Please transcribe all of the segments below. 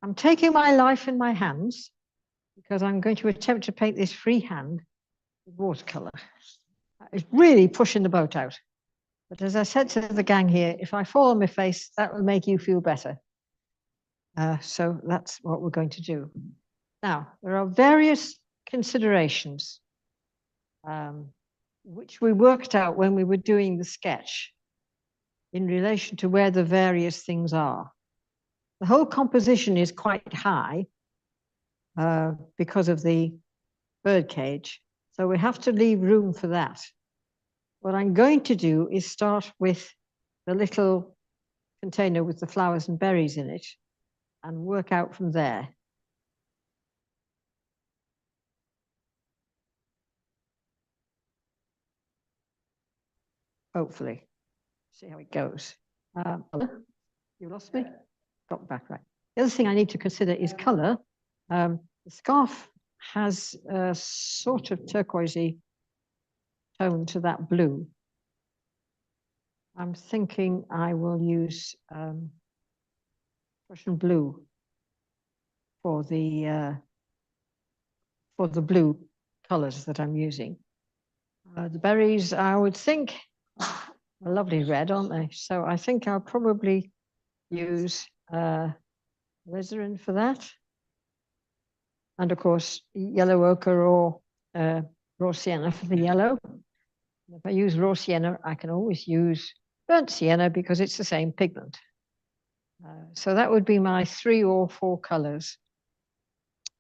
I'm taking my life in my hands because I'm going to attempt to paint this freehand with watercolor. It's really pushing the boat out. But as I said to the gang here, if I fall on my face, that will make you feel better. So that's what we're going to do. Now, there are various considerations which we worked out when we were doing the sketch in relation to where the various things are. The whole composition is quite high because of the birdcage, so we have to leave room for that. What I'm going to do is start with the little container with the flowers and berries in it and work out from there. Hopefully. See how it goes. You lost me? Got back right. The other thing I need to consider is color. The scarf has a sort of turquoisey tone to that blue. I'm thinking I will use Prussian blue for the blue colors that I'm using. The berries, I would think, are lovely red, aren't they? So I think I'll probably use alizarin for that. And of course, yellow ochre or raw sienna for the yellow. If I use raw sienna, I can always use burnt sienna because it's the same pigment. So that would be my 3 or 4 colors,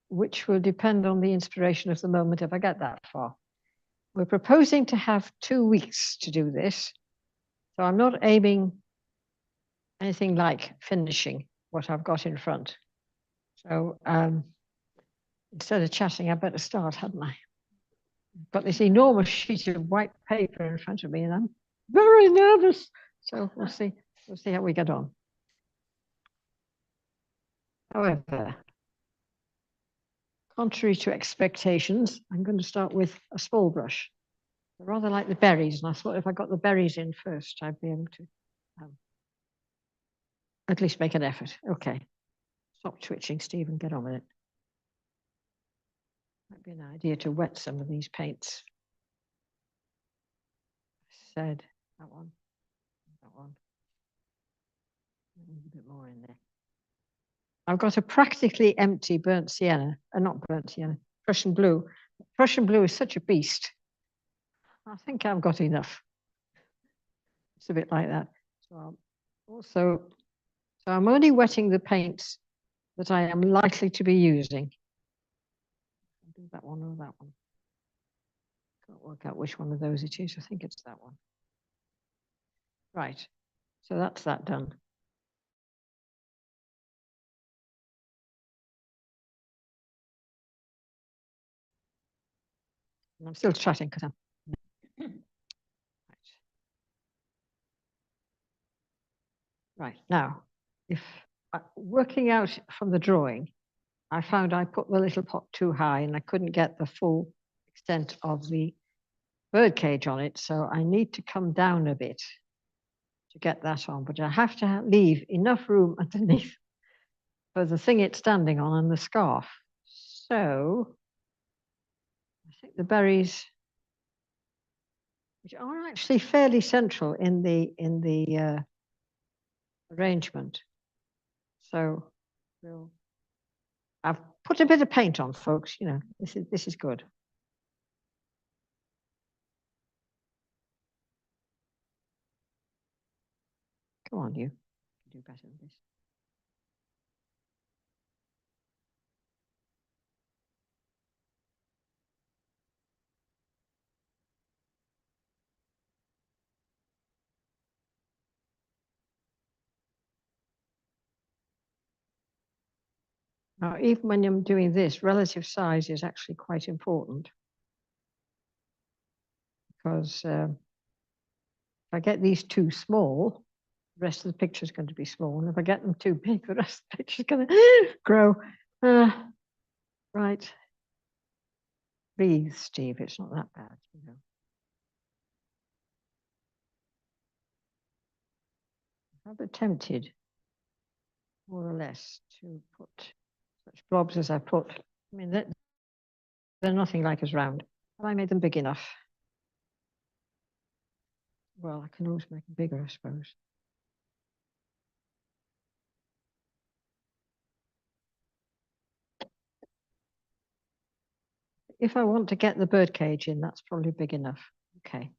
which will depend on the inspiration of the moment if I get that far. We're proposing to have 2 weeks to do this. So I'm not aiming anything like finishing what I've got in front. So instead of chatting, I better start, hadn't I? I've got this enormous sheet of white paper in front of me and I'm very nervous. So we'll see how we get on. However, contrary to expectations, I'm going to start with a small brush. I rather like the berries, and I thought if I got the berries in first, I'd be able to at least make an effort. Okay. Stop twitching, Steve, and get on with it. Might be an idea to wet some of these paints. Said that one. A bit more in there. I've got a practically empty burnt sienna, not burnt sienna, Prussian blue. Prussian blue is such a beast. I think I've got enough. It's a bit like that. So I'm only wetting the paints that I am likely to be using. I'll do that one or that one. Can't work out which one of those it is. I think it's that one. Right. So that's that done. And I'm still chatting because I'm right now. If working out from the drawing, I found I put the little pot too high and I couldn't get the full extent of the birdcage on it. So I need to come down a bit to get that on, but I have to leave enough room underneath for the thing it's standing on and the scarf. So I think the berries, which are actually fairly central in the arrangement. So I've put a bit of paint on, folks. You know, this is good. Come on, you can do better than this. Now, even when I'm doing this, relative size is actually quite important. Because if I get these too small, the rest of the picture is going to be small. And if I get them too big, the rest of the picture is going to grow. Right. Breathe, Steve. It's not that bad, you know. I'm attempted more or less to put such blobs as I put. I mean, they're nothing like as round. Have I made them big enough? Well, I can always make them bigger, I suppose. If I want to get the bird cage in, that's probably big enough. Okay,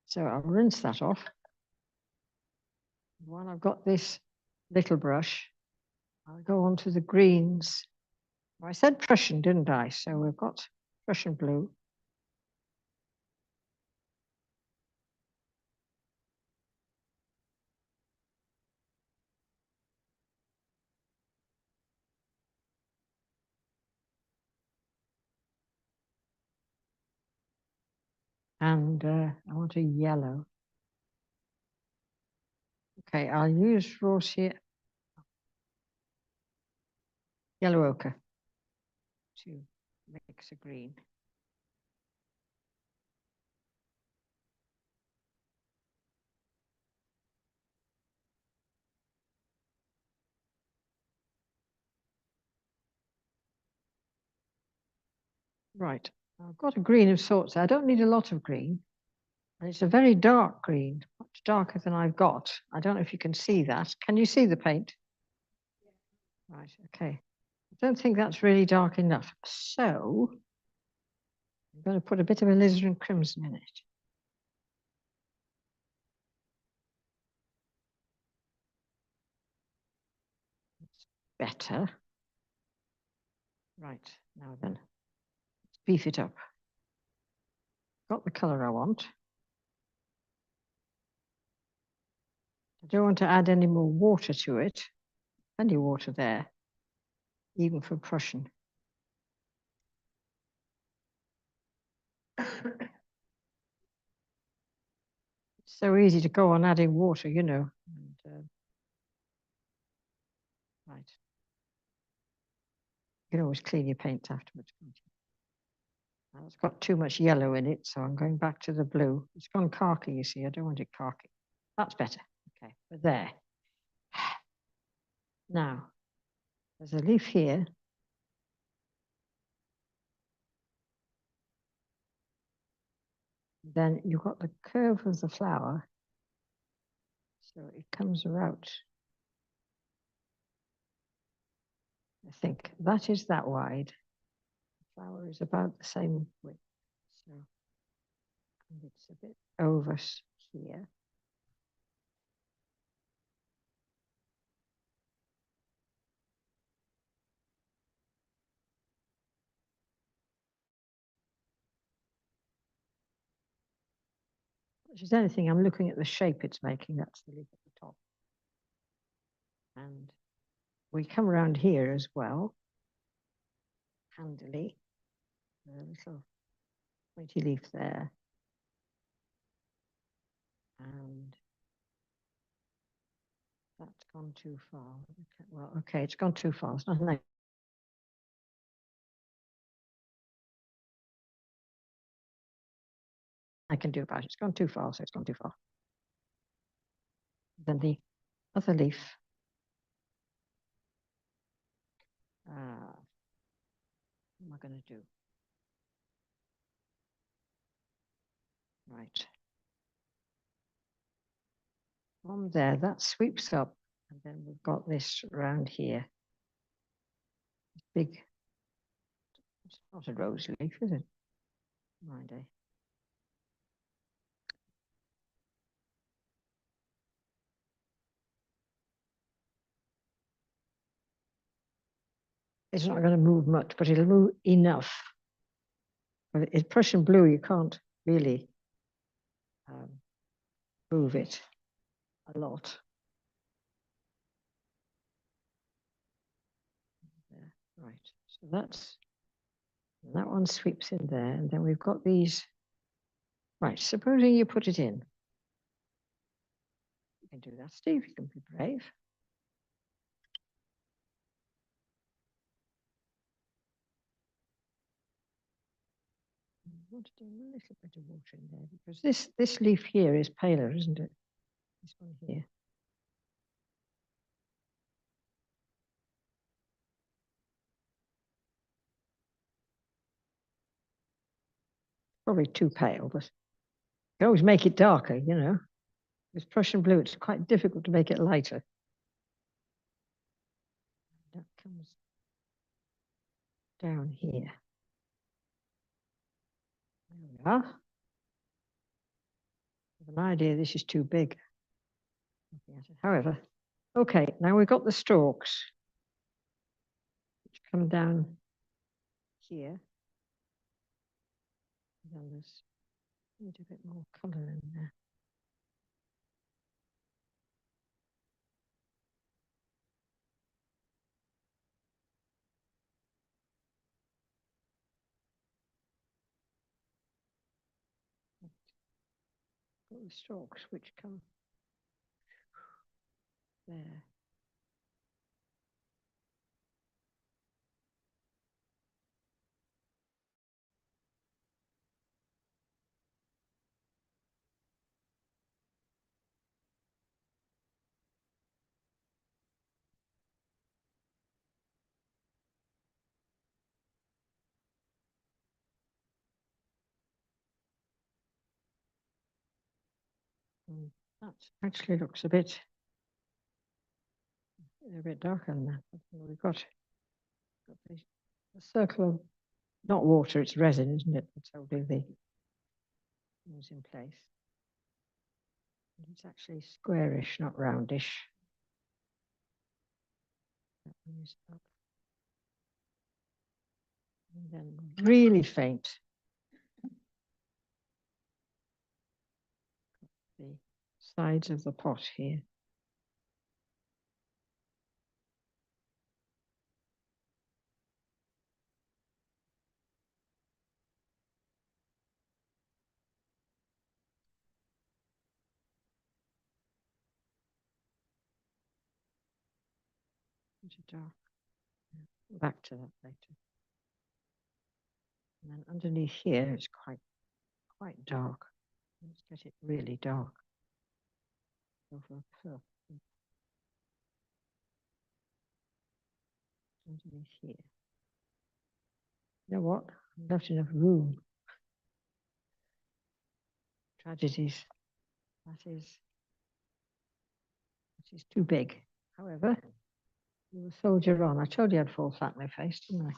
so I'll rinse that off. While I've got this little brush, I'll go on to the greens. I said Prussian, didn't I? So we've got Prussian blue. And I want a yellow. Okay, I'll use raw here, yellow ochre to mix a green. Right, I've got a green of sorts. I don't need a lot of green. And it's a very dark green, much darker than I've got. I don't know if you can see that. Can you see the paint? Right, okay. I don't think that's really dark enough. So I'm going to put a bit of alizarin crimson in it. It's better. Right, now then, let's beef it up. Got the color I want. I don't want to add any more water to it. Plenty of water there, even for Prussian. It's so easy to go on adding water, you know. And, right. You can always clean your paint afterwards. Now it's got too much yellow in it, so I'm going back to the blue. It's gone khaki, you see. I don't want it khaki. That's better. Okay, we're there. Now, there's a leaf here. Then you've got the curve of the flower. So it comes out. I think that is that wide. The flower is about the same width. So and it's a bit over here. If there's anything, I'm looking at the shape it's making. That's the leaf at the top. And we come around here as well, handily. A little pointy leaf there. And that's gone too far. Okay, well, okay, it's gone too far. It's nothing I can do about it. It's gone too far, so it's gone too far. Then the other leaf. What am I going to do? Right. From there, that sweeps up, and then we've got this around here. Big, it's not a rose leaf, is it? Mind eh? It's not going to move much, but it'll move enough. But it's Prussian blue, you can't really move it a lot. There. Right, so that one sweeps in there, and then we've got these. Right, supposing you put it in. You can do that, Steve, you can be brave. I want to do a little bit of water in there because this leaf here is paler, isn't it? This one here. probably too pale, but you can always make it darker, you know. With Prussian blue, it's quite difficult to make it lighter. That comes down here. There we are. I have an idea this is too big. However, okay, now we've got the strokes, which come down here. And there's need a bit more colour in there. Got the strokes which come there. And that actually looks a bit darker than that. We've got the circle of, not water, it's resin, isn't it? That's holding the things in place. And it's actually squarish, not roundish. That one is up. And then really faint. The sides of the pot here. Dark. Back to that later. And then underneath here it's quite dark. Let's get it really dark. Over purple. Underneath here. You know what? I've left enough room. Tragedies. That is too big. However, you will soldier on. I told you I'd fall flat on my face, didn't I?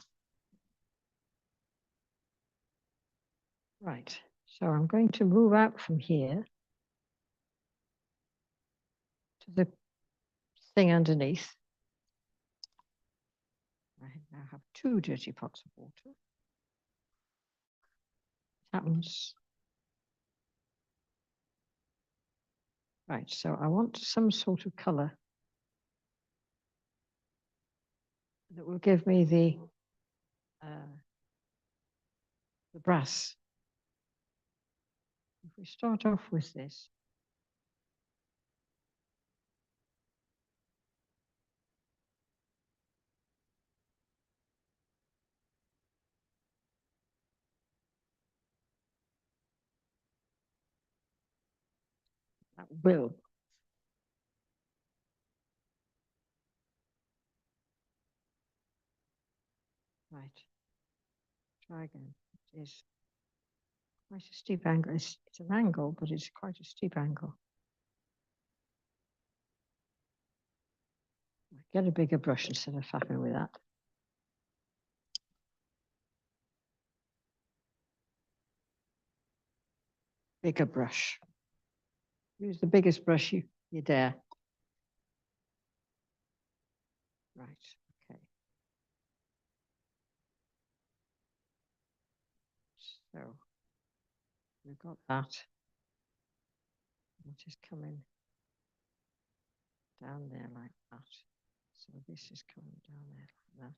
Right. So I'm going to move out from here to the thing underneath. I now have 2 dirty pots of water. It happens. Right, so I want some sort of colour that will give me the brass. If we start off with this, that will. Right. Try again. It is quite a steep angle. It's an angle, but it's quite a steep angle. Get a bigger brush instead of faffing with that. Bigger brush. Use the biggest brush you dare. Right, okay. So we've got that. It is coming down there like that. So this is coming down there like that.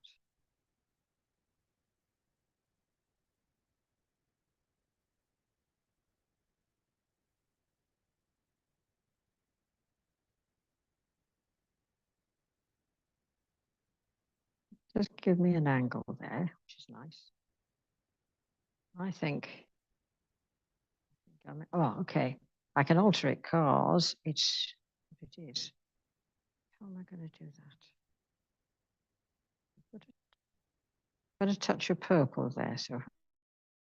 Just give me an angle there, which is nice. I think oh, okay. I can alter it because it's what it is. How am I going to do that? Put a touch of purple there. So if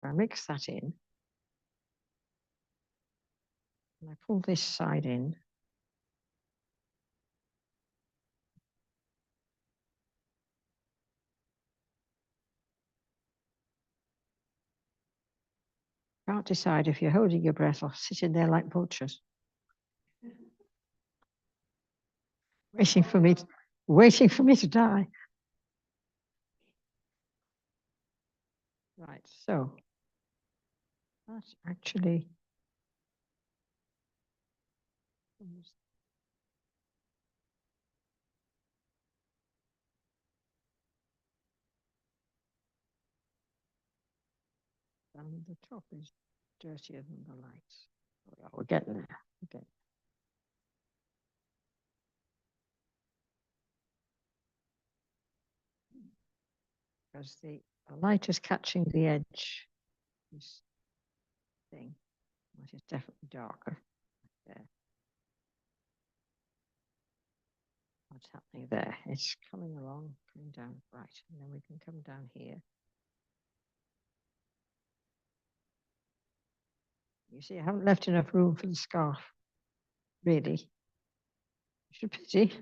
I mix that in, And I pull this side in. Can't decide if you're holding your breath or sitting there like vultures, waiting for me to die. Right, so that's actually and the top is dirtier than the lights. Oh, yeah, we're getting there. Okay. Because the light is catching the edge. This thing, which is definitely darker. There. What's happening there? It's coming along, coming down, right, and then we can come down here. You see, I haven't left enough room for the scarf, really. It's a pity.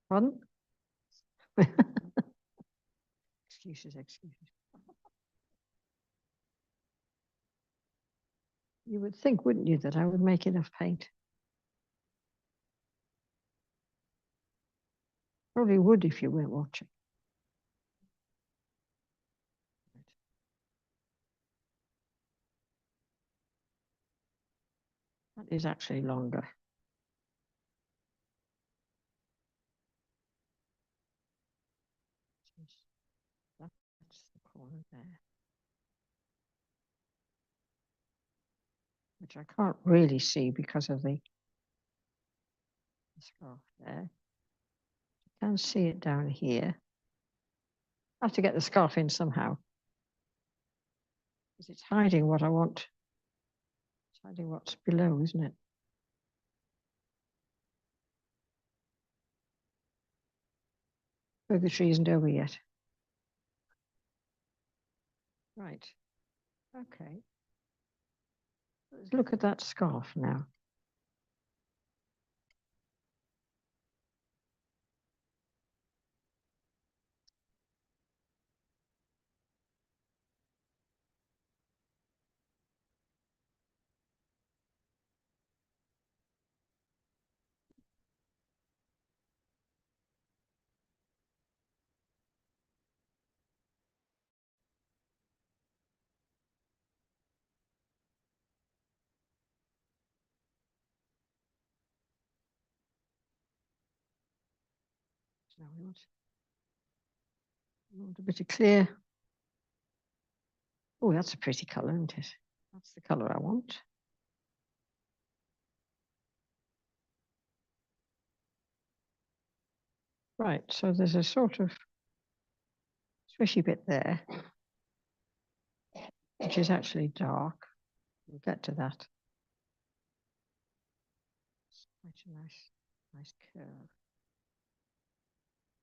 Pardon? Excuses. You would think, wouldn't you, that I would make enough paint? Probably would if you weren't watching. That is actually longer. That's the corner there. Which I can't really see because of the scarf there. I can see it down here. I have to get the scarf in somehow. Because it's hiding what I want. It's hiding what's below, isn't it? Purgatory isn't over yet. Right. Okay. Let's look at that scarf now. Now we want a bit of clear. Oh, that's a pretty colour, isn't it? That's the colour I want. Right, so there's a sort of swishy bit there, which is actually dark. We'll get to that. It's quite a nice curve.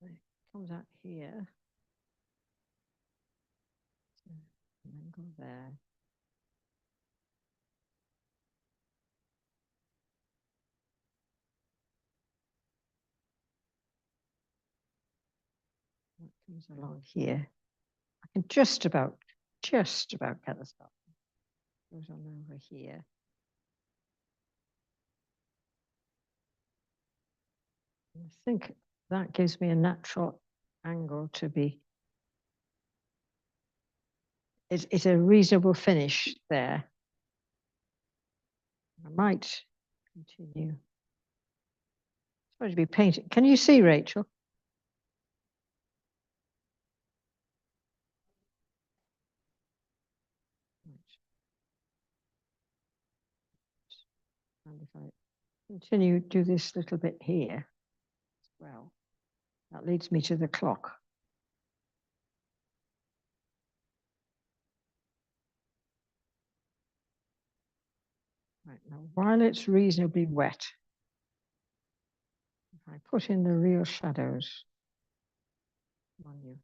It comes out here. And then go there. That comes along here. I can just about get the stuff. Goes on over here. And I think that gives me a natural angle to be. It's a reasonable finish there. I might continue. It's supposed to be painted. Can you see, Rachel? And if I continue, do this little bit here as well, that leads me to the clock. Right, now while it's reasonably wet, if I put in the real shadows on you.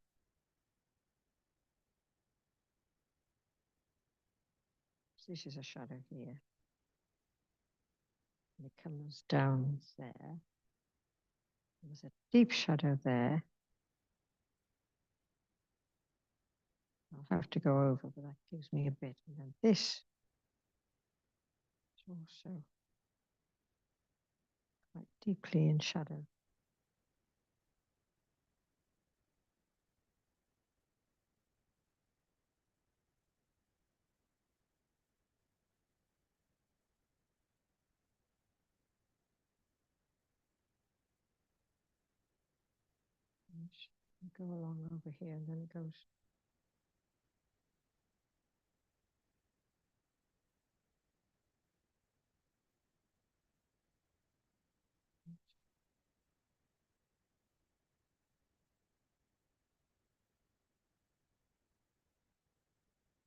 this is a shadow here. And it comes down there. There's a deep shadow there. I'll have to go over, but that gives me a bit. And then this is also quite deeply in shadow. Go along over here, and then it goes.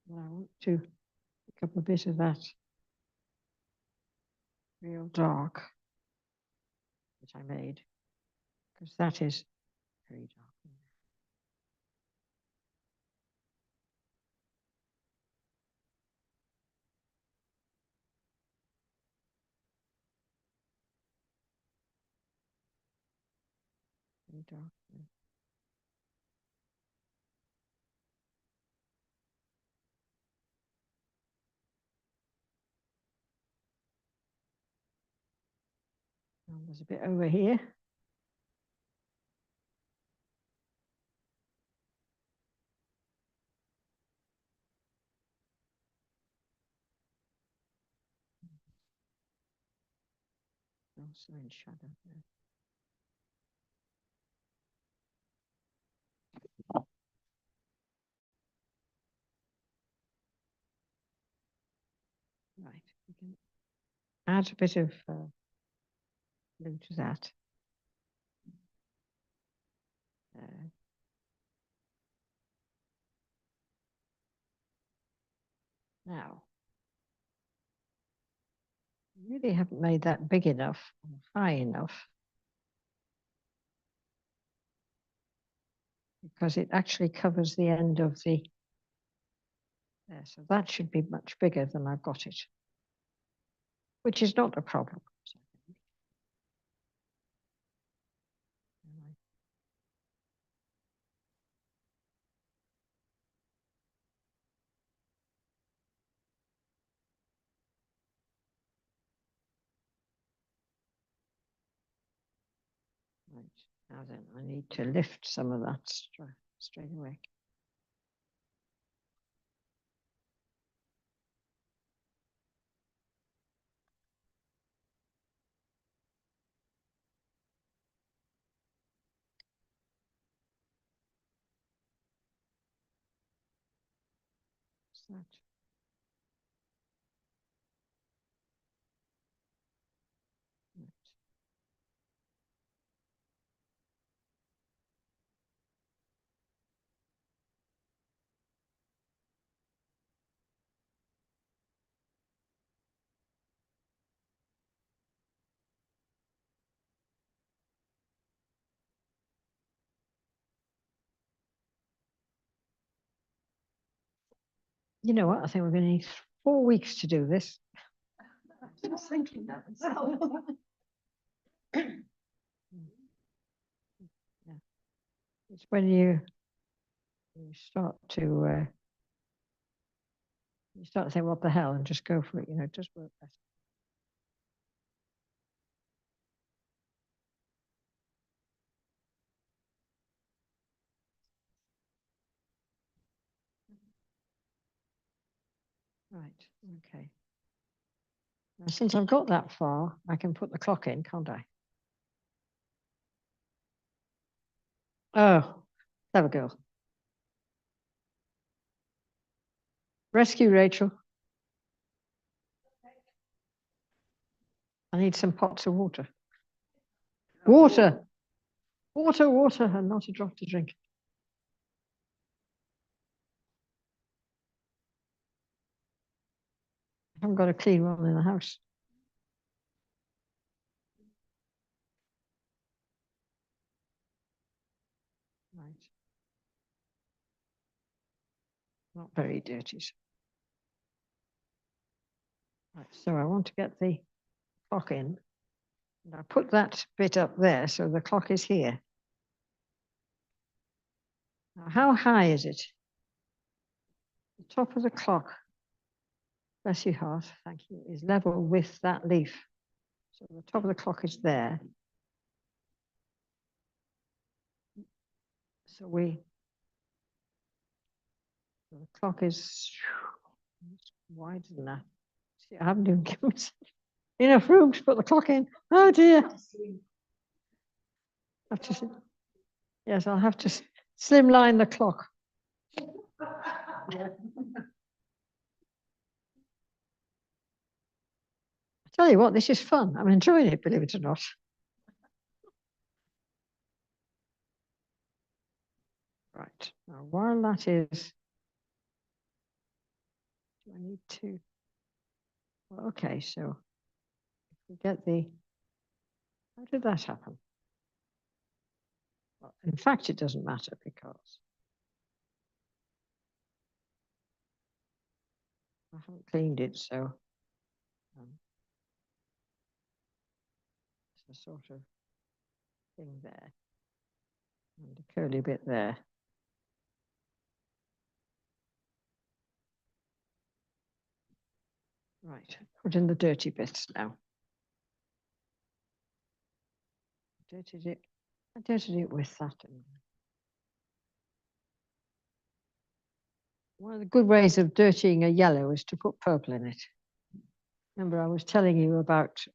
Well, I want to pick up a bit of that real dark that I made, because that is very dark. Very dark. And there's a bit over here. Also in shadow there. Right, we can add a bit of blue to that. Now, I really haven't made that big enough or high enough, because it actually covers the end of the there. So that should be much bigger than I've got it, which is not a problem. Right, now then I need to lift some of that straight away. What's that? Right. You know what? I think we're going to need 4 weeks to do this. I was just thinking that myself. Yeah. It's when you start to say, what the hell, and just go for it. You know, it does work better. Right. Okay. Now, since I've got that far, I can put the clock in, can't I? Oh, clever girl. Rescue Rachel. I need some pots of water. Water, water, and not a drop to drink. I haven't got a clean one in the house. Right. Not very dirty. Right, so I want to get the clock in. And I put that bit up there, so the clock is here. Now, how high is it? The top of the clock, bless your heart, thank you, is level with that leaf. So the top of the clock is there. So the clock is wider than that. See, I haven't even given myself enough room to put the clock in. Oh dear. Yes, I'll have to slimline the clock. I tell you what, this is fun. I'm enjoying it, believe it or not. Right, now while that is, do I need to, well, okay, so if we get the, how did that happen? Well, in fact, it doesn't matter because I haven't cleaned it, so it's a sort of thing there and a curly bit there. Right, put in the dirty bits now. I dirtied it with that. One of the good ways of dirtying a yellow is to put purple in it. Remember, I was telling you about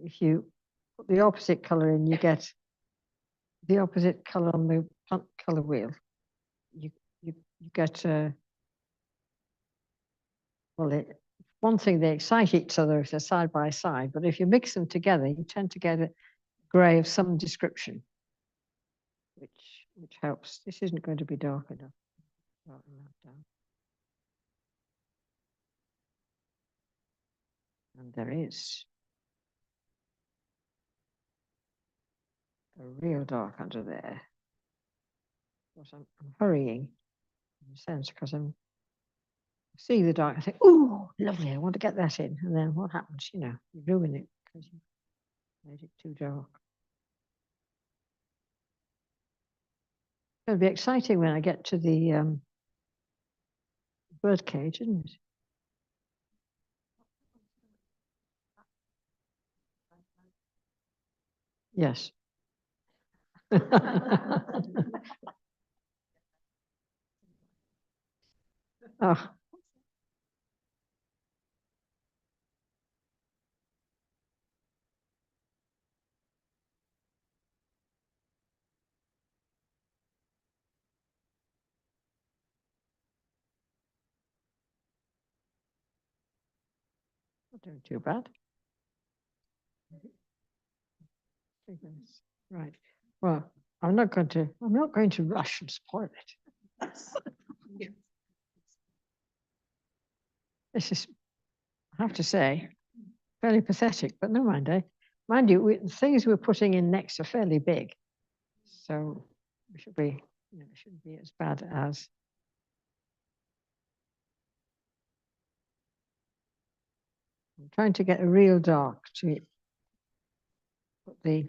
if you put the opposite color in, you get the opposite color on the color wheel. You get well, one thing, they excite each other if they're side by side, but if you mix them together, you tend to get a gray of some description, which helps. This isn't going to be dark enough. Darken that down. And there is a real dark under there. Of course, I'm hurrying in a sense because I'm see the dark. I think, oh, lovely! I want to get that in, and then what happens? You ruin it because you made it too dark. It'll be exciting when I get to the bird cage, isn't it? Yes. Oh, not doing too bad. Right. Well, I'm not going to rush and spoil it. This is, I have to say, fairly pathetic, but no mind, eh? Mind you, the things we're putting in next are fairly big, so it shouldn't be as bad as. I'm trying to get a real dark to put the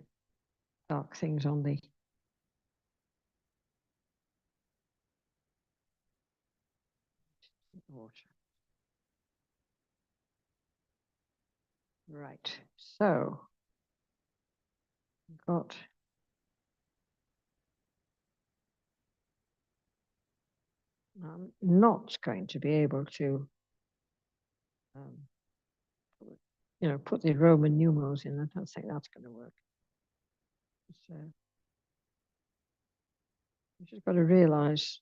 dark things on the water. Right, so I've got I'm not going to be able to put the Roman numerals in. I don't think that's going to work. So you've just got to realize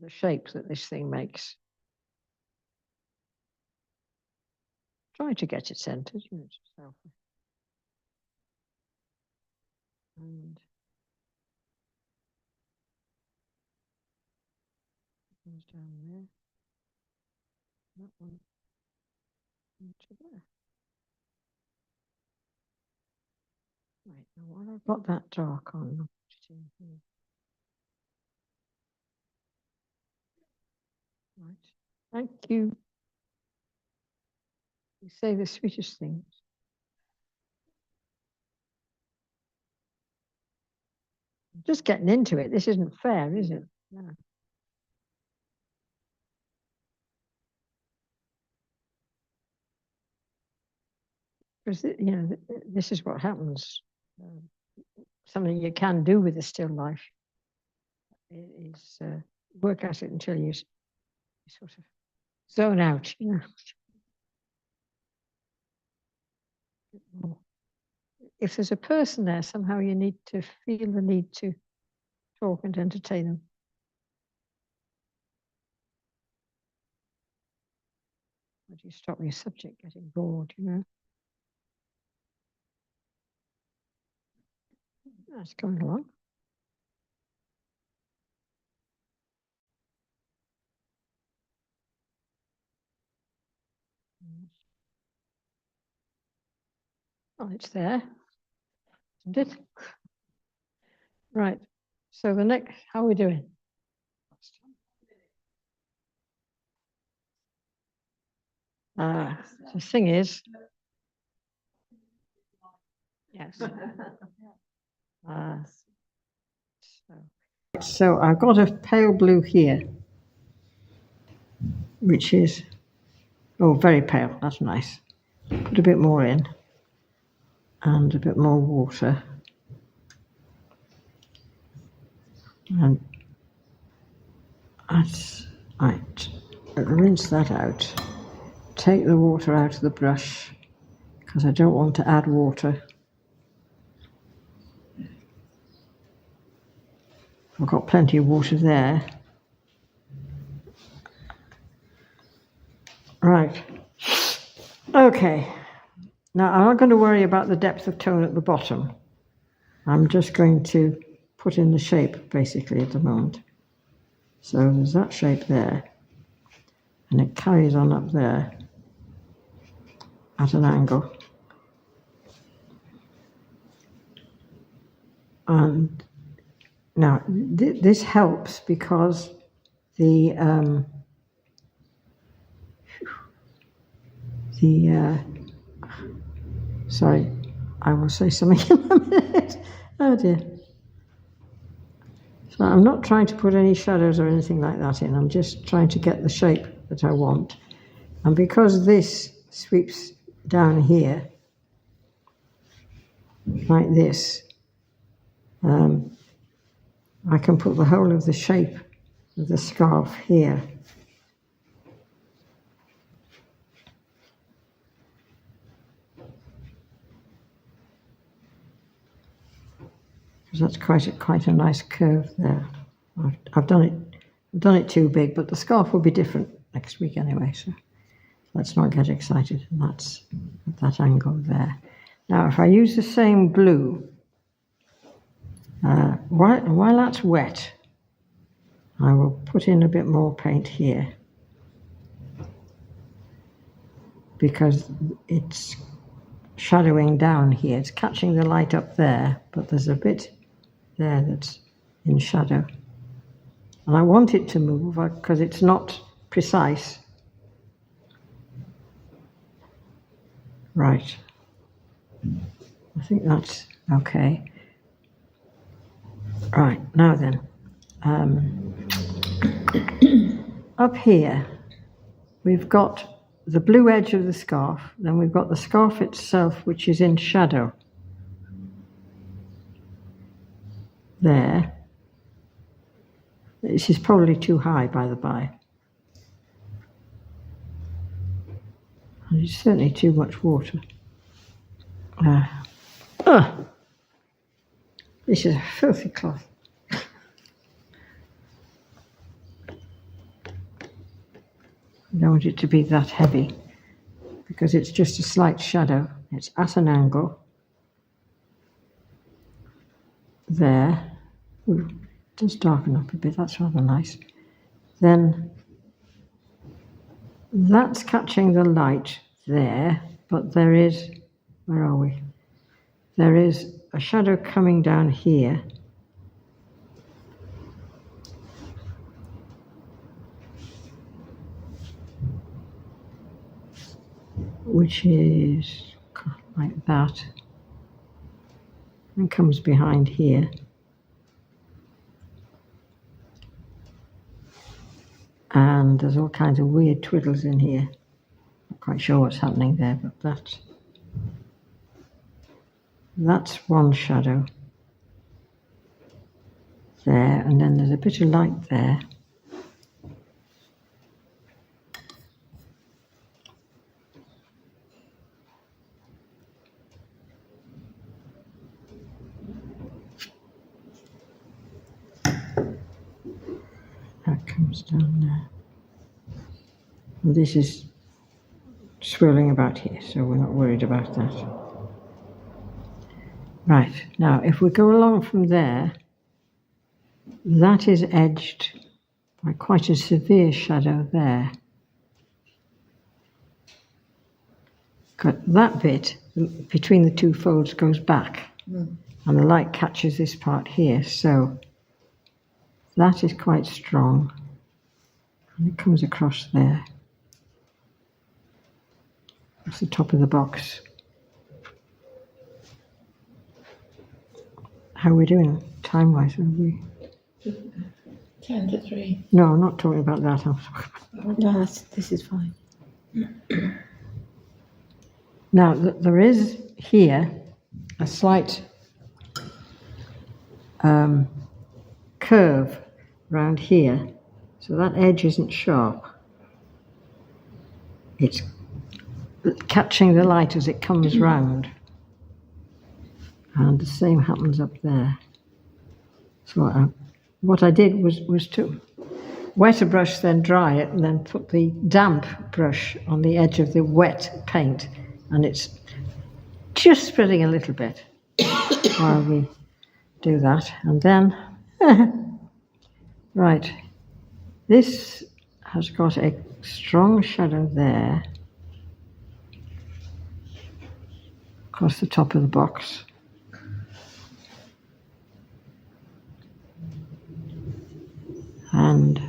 the shape that this thing makes. Try to get it centered, yourself. And goes down there. That one into there. Right, now while I've got that dark on, I'll put it in here. Right, thank you. You say the sweetest things. Just getting into it. This isn't fair, is it? No. Because, you know, this is what happens. Something you can do with a still life is work at it until you sort of zone out, you know. If there's a person there, somehow you need to feel the need to talk and entertain them. How do you stop your subject getting bored, you know? That's going along. Oh, it's there, isn't it? Right. So the next, how are we doing? The thing is, yes. So I've got a pale blue here, which is, oh, very pale. That's nice. Put a bit more in and a bit more water. And that's right. Rinse that out. Take the water out of the brush because I don't want to add water. I've got plenty of water there. Right. Okay. Now I'm not going to worry about the depth of tone at the bottom. I'm just going to put in the shape basically at the moment. So there's that shape there, and it carries on up there at an angle. And now this helps because sorry, I will say something in a minute. Oh dear. So I'm not trying to put any shadows or anything like that in. I'm just trying to get the shape that I want. And because this sweeps down here, like this, I can put the whole of the shape of the scarf here. Because that's quite a nice curve there. I've done it too big, but the scarf will be different next week anyway, so let's not get excited. And that's at that angle there. Now, if I use the same blue, while that's wet, I will put in a bit more paint here because it's shadowing down here. It's catching the light up there, but there's a bit there that's in shadow. And I want it to move because it's not precise. Right. I think that's okay. Right, now then. Up here, we've got the blue edge of the scarf, then we've got the scarf itself, which is in shadow. There. This is probably too high, by the by. And it's certainly too much water. This is a filthy cloth. I don't want it to be that heavy because it's just a slight shadow. It's at an angle. There. Ooh, it does darken up a bit, that's rather nice. Then that's catching the light there, but there is, where are we? There is a shadow coming down here. which is like that, and comes behind here. And there's all kinds of weird twiddles in here. Not quite sure what's happening there, but that's one shadow there, and then there's a bit of light there. That comes down there. And this is swirling about here, so we're not worried about that. Right, now if we go along from there, that is edged by quite a severe shadow there. Got that bit between the two folds goes back, and the light catches this part here, so that is quite strong, and it comes across there. That's the top of the box. How are we doing time-wise? Are we 10 to 3. No, I'm not talking about that. No, this is fine. Now, there is here a slight curve around here, so that edge isn't sharp. It's catching the light as it comes round, and the same happens up there. So what I did was to wet a brush, then dry it, and then put the damp brush on the edge of the wet paint, and it's just spreading a little bit while we do that. And then, right, this has got a strong shadow there across the top of the box. And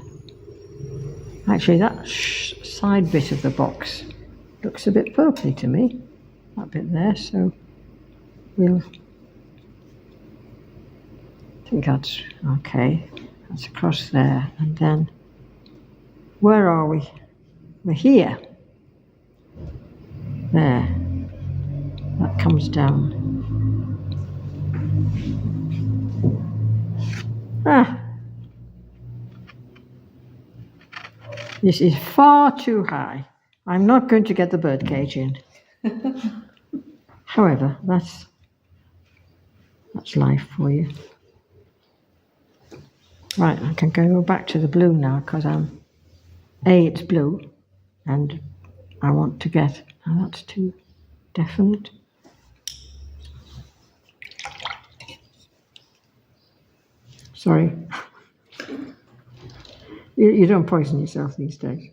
actually that side bit of the box looks a bit purpley to me, that bit there, so we'll think that's okay. That's across there, and then where are we? We're here. There. That comes down. This is far too high. I'm not going to get the birdcage in. However, that's life for you. Right, I can go back to the blue now, because it's blue, and I want to get, that's too definite. Sorry. You don't poison yourself these days.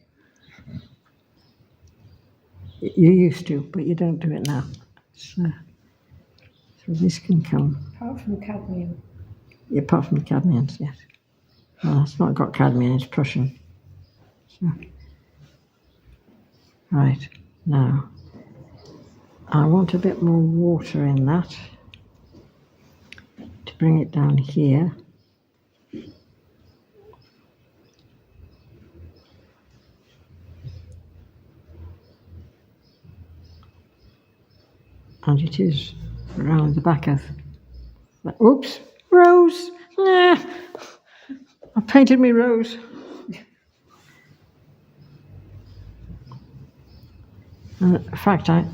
You used to, but you don't do it now. So this can come. Apart from cadmium. Yeah, apart from the cadmiums, yes. Well, it's not got cadmium, it's Prussian. So. Right, now, I want a bit more water in that to bring it down here. And it is around the back of, oops, rose, nah, I painted me rose. And in fact, I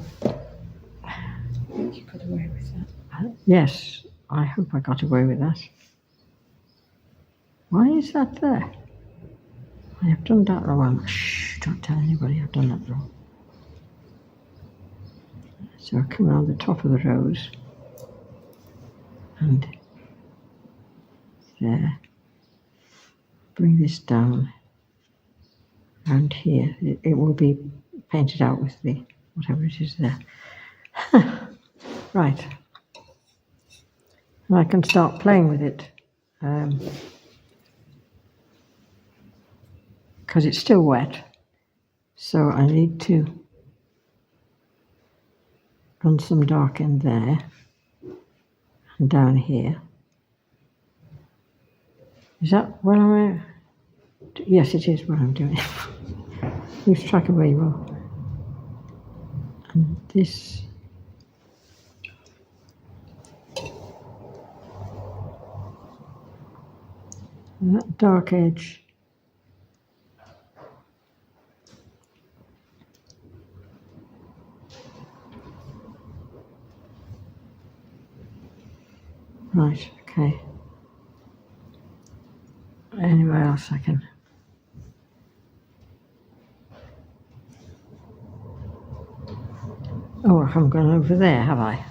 think you got away with that. Yes, I hope I got away with that. Why is that there? I have done that wrong. Shh, don't tell anybody I've done that wrong. So I come around the top of the rose, and there, bring this down, and here, it will be painted out with the, whatever it is there. Right, and I can start playing with it, because it's still wet, so I need to run some dark in there and down here. Is that what I'm? Yes, it is what I'm doing. Lose track of where you are. And this. And that dark edge. Right, okay. Anywhere else I can. Oh, I haven't gone over there, have I?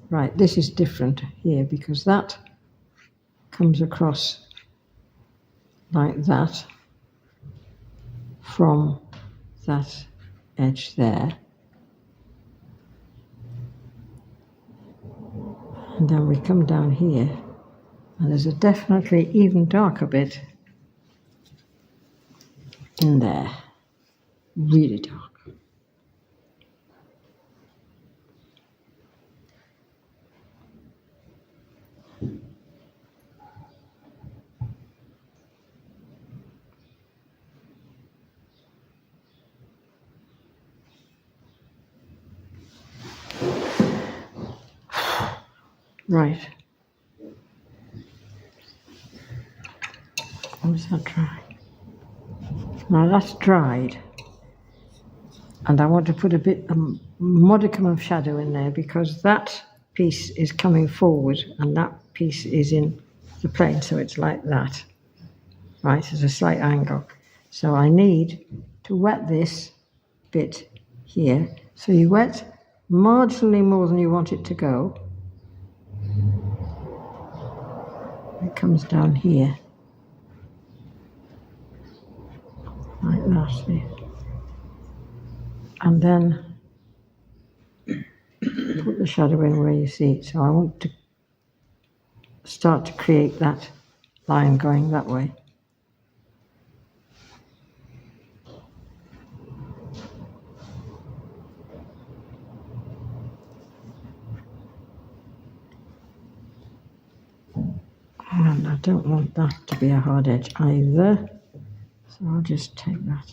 Right, this is different here because that comes across like that from that edge there. And then we come down here and there's a definitely even darker bit in there, really dark. Right. How's that dry? Now that's dried. And I want to put a modicum of shadow in there because that piece is coming forward and that piece is in the plane, so it's like that. Right, there's a slight angle. So I need to wet this bit here. So you wet marginally more than you want it to go. It comes down here. Like that. See? And then put the shadow in where you see it. So I want to start to create that line going that way. And I don't want that to be a hard edge either. So I'll just take that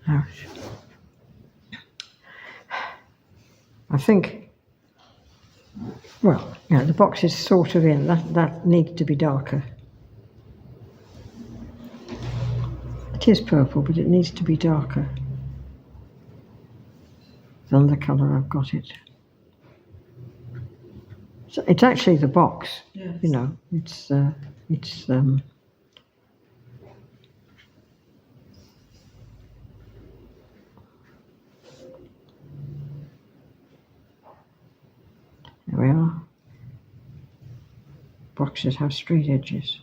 out. I think, well, yeah, the box is sort of in. That needs to be darker. It is purple, but it needs to be darker than the colour I've got it. So it's actually the box, yes. You know, it's there we are. Boxes have straight edges.